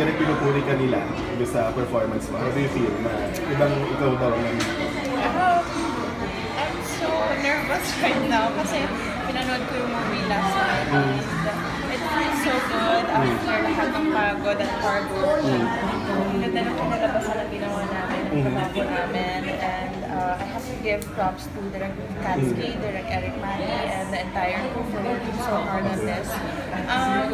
direct pinupuri ka nila sa performance mo? How do you feel na ibang ikaw daw ang nandito? I'm so nervous right now kasi pinanood ko yung movie last night and it feels so good after lahat ng pagod at hard work. Ang ganda ng kinalabasan na ginawa namin, ang trabaho namin, and I have to give props to Direk Katsky, Direk Eric Manny, and the entire crew for working so hard on this.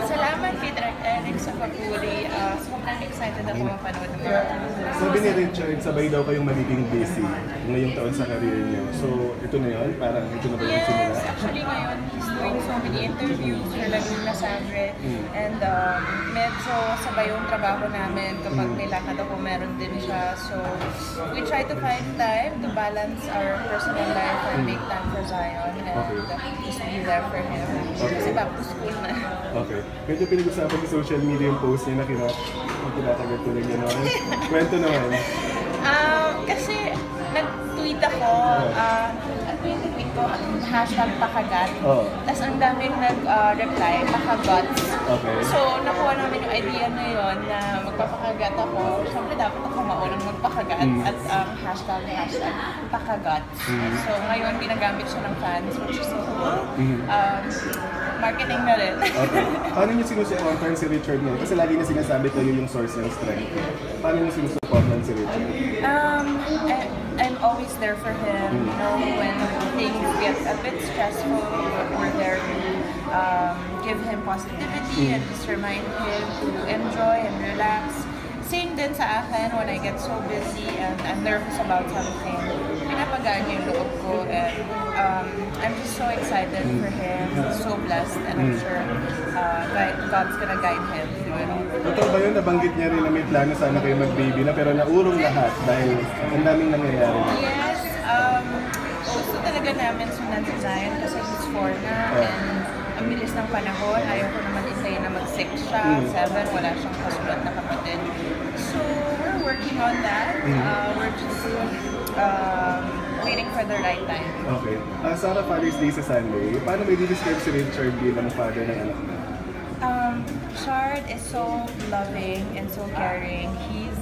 Salamat kay Direk Eric sa papuri. Sobrang excited ako mapanood ng mga. Sabi ni Richard, sabay daw kayong magiging busy ngayong taon sa career niyo. So, ito na yun? Parang ito na ba yung simula? Yes, actually ngayon, he's doing so many interviews for Laguna Sangre, and medyo sabay yung trabaho namin kapag may lakad ako, meron din siya. So, we try to find time to balance our personal life and make time for Zion and just be there for him. Kasi back to school na. Okay. Medyo pinag-usapan sa social media yung post niya na kinatagal ko lang gano'n. Kwento naman. Kasi nag-tweet ako, tweet ko, hashtag pakagat. Tapos ang daming nag-reply, pakagots. Okay. So, nakuha namin yung idea na yun na magpapakagat ako. Siyempre, dapat ako maunang magpakagat at hashtag pakagots. So, ngayon, ginagamit siya ng fans, which is so cool. Marketing na rin. Okay. Paano niyo sinusuportan si Richard ngayon? Kasi lagi niya sinasabi tayo yung source ng strength. Paano niyo sinusuportan si Richard? I'm always there for him. You know, when things get a bit stressful, we're there to give him positivity and just remind him to enjoy and relax. Same din sa akin when I get so busy and I'm nervous about something. Pinapagaan niya yung loob ko, and I'm just so excited for him. He's so blessed, and I'm sure God's gonna guide him through it all. Totoo ba yun? Nabanggit niya rin na may plano sana kayo mag-baby na pero naurong lahat dahil ang daming nangyayari. Yes, gusto talaga namin sundan si Zion kasi he's 4 na, and ang bilis ng panahon. Ayaw ko naman isayin na mag-6 siya, 7, wala siyang kasunod na kapatid. So, we're working on that. We're just waiting for the right time. Okay. Sarah, Father's Day sa Sunday. Paano may describe si Richard bilang father ng anak mo? Chard is so loving and so caring. He's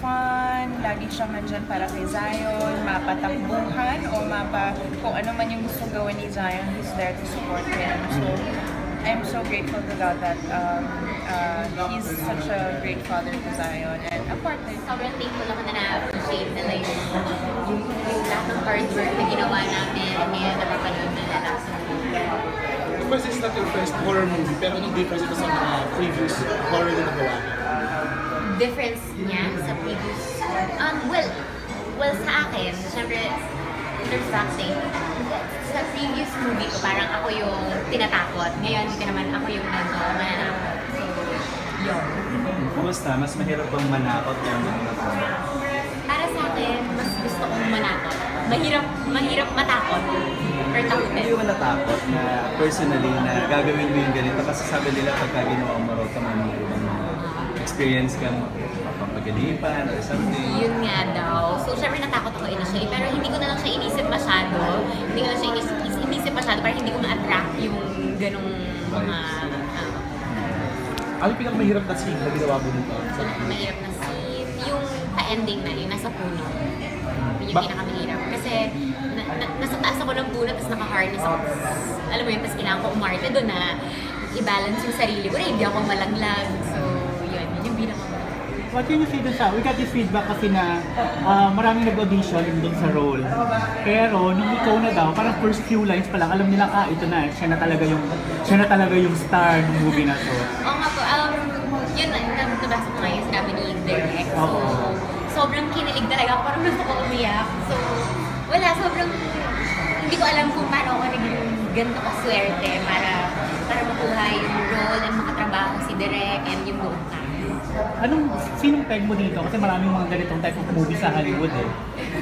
fun, lagi siyang nandyan para kay Zion, mapatakbuhan o kung ano man yung gusto gawin ni Zion, he's there to support him. So, I'm so grateful to God that he's such a great father to Zion and a partner. Sobrang thankful ako na na-appreciate nila yung lahat ng hard work na ginawa namin ngayon na mapanood na lang sa movie. Of course, it's not your first horror movie, pero anong difference ito sa mga previous horror na nagawa? Difference niya sa previous... well, sa akin, syempre, there's vaccine. Sa previous movie ko, parang ako yung tinatakot. Ngayon, dito naman ako yung mananakot. So, yun. Kumusta? Mas mahirap bang manakot yung mananakot? Para sa akin, mas gusto kong manakot. Mahirap matakot. Or takutin. Hindi mo natakot na personally na gagawin mo yung ganito kasi sabi nila pagka ginawa mo raw ka experience ka papagalipan or something. Yun nga daw. So, syempre natakot ako initially, pero hindi ko na lang siya inisip masyado. Hindi ko na siya inisip masyado para hindi ko ma-attract yung ganong mga... Ano yung pinakamahirap na scene na ginawa mo dito? Mahirap na scene. Yung pa-ending na, yung nasa puno. Yun yung pinakamahirap. Kasi nasa taas ako ng puno, tapos naka-harness ako. Alam mo yun, tapos kailangan ko umarte doon na i-balance yung sarili ko na hindi ako malaglag. So, yun yung pinakamahirap. What can you say dun sa, we got this feedback kasi na maraming nag-audition dun sa role. Pero nung ikaw na daw, parang first few lines pa lang, alam nila, ito na, siya na talaga yung star ng movie na to. Oo nga po, yun, nabasa ko nga yung sinabi ni Direk. So, sobrang kinilig talaga ako, parang gusto ko umiyak. So, wala, sobrang, hindi ko alam kung paano ako naging ganito kaswerte para makuha yung role and makatrabaho si Direk and yung buong cast. Sinong peg mo dito? Kasi maraming mga ganitong type of movie sa Hollywood eh.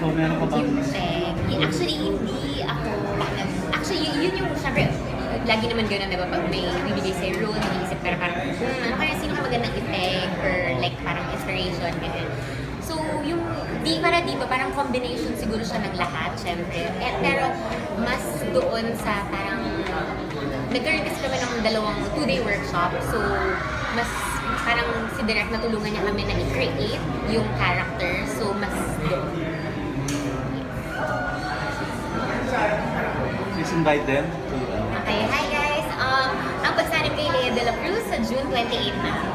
So, meron ka bang... Yung peg, actually, hindi ako... Actually, yun yung, syempre, lagi naman gano'n, diba? Pag may bibigay sa'yo role, nag-iisip ka parang, ano kaya, sino ka magandang i-peg or like parang inspiration, ganyan. So, yung, para dito, parang combination siguro siya ng lahat, syempre. Pero, mas doon sa parang, nagkaroon kasi kami ng 2-day workshop. So, mas parang si Direk natulungan niya kami na i-create yung character. So, mas doon. Please invite them to Okay, hi guys! Ang pagsanib kay Lea de la Cruz sa June 28 na.